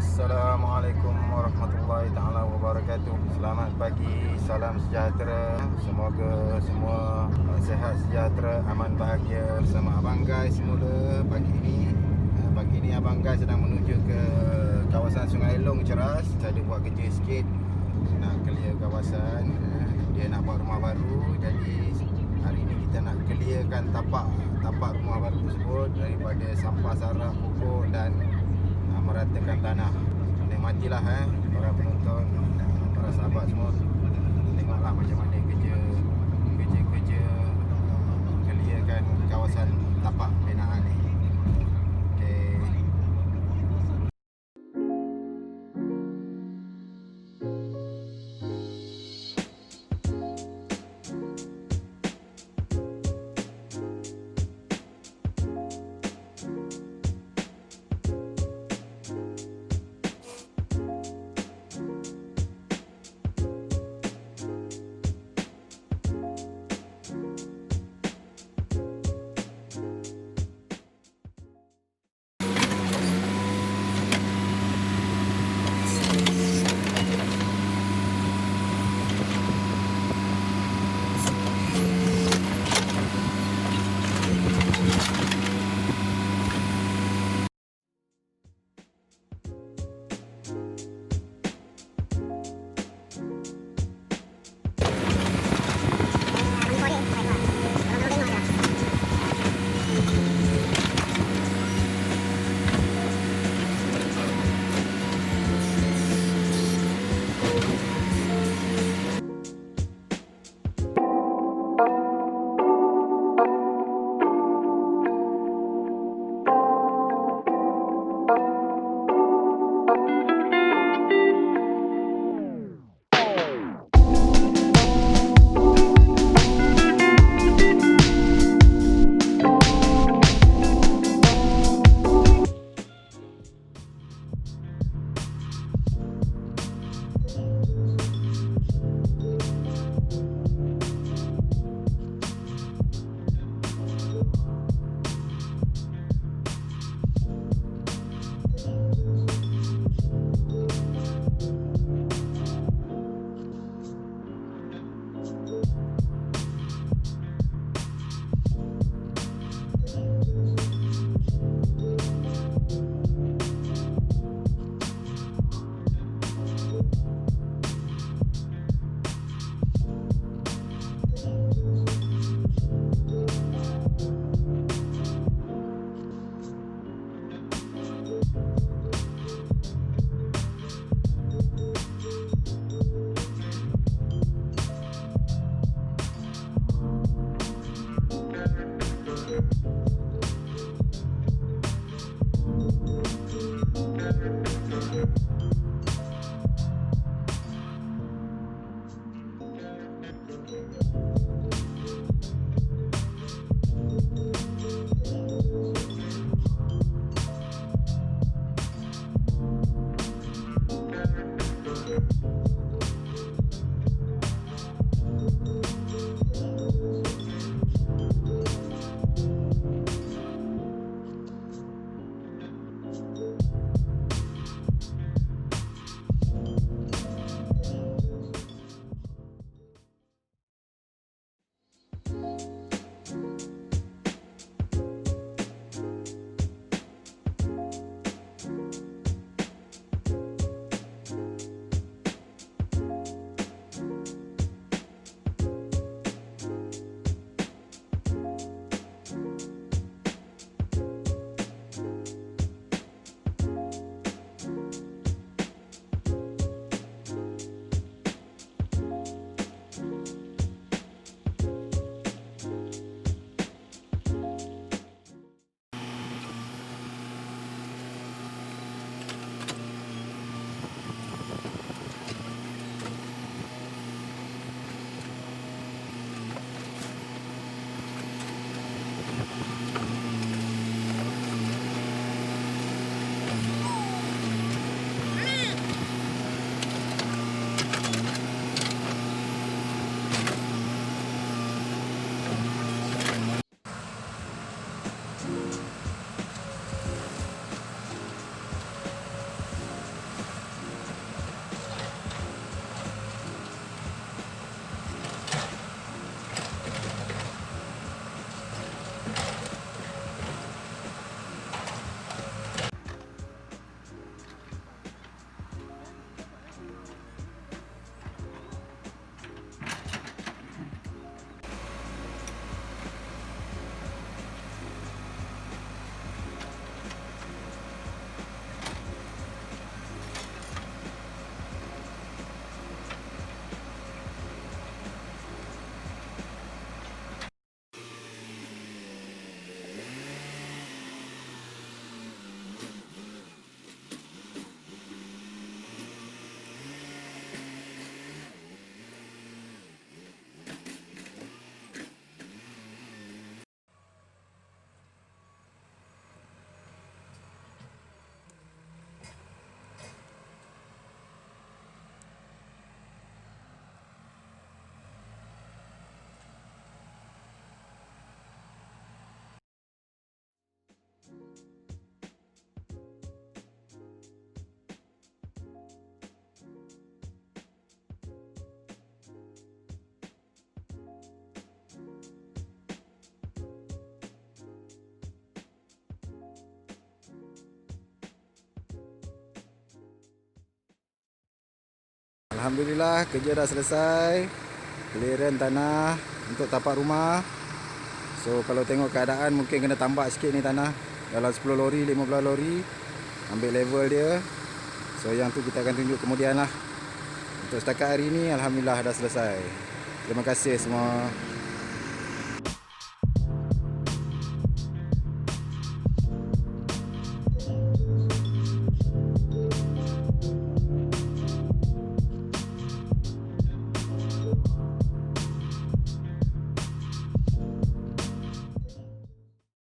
Assalamualaikum warahmatullahi taala wabarakatuh. Selamat pagi, salam sejahtera. Semoga semua sihat sejahtera, aman bahagia bersama Abang Guys semula pagi ini. Pagi ini Abang Guys sedang menuju ke kawasan Sungai Long Ceras. Saya ada buat kerja sikit, nak clear kawasan. Dia nak buat rumah baru, jadi hari ini kita nak clearkan tapak rumah baru tersebut daripada sampah sarap, pokok dan meratakan tanah. Nikmatilah para penonton, para sahabat semua. Tengoklah macam mana kerja clearkan kawasan tapak pembinaan ni. Okey. Alhamdulillah kerja dah selesai. Clearance tanah untuk tapak rumah. So kalau tengok keadaan mungkin kena tambah sikit ni tanah. Dalam 10 lori, 15 lori. Ambil level dia. So yang tu kita akan tunjuk kemudian lah. Untuk setakat hari ni Alhamdulillah dah selesai. Terima kasih semua.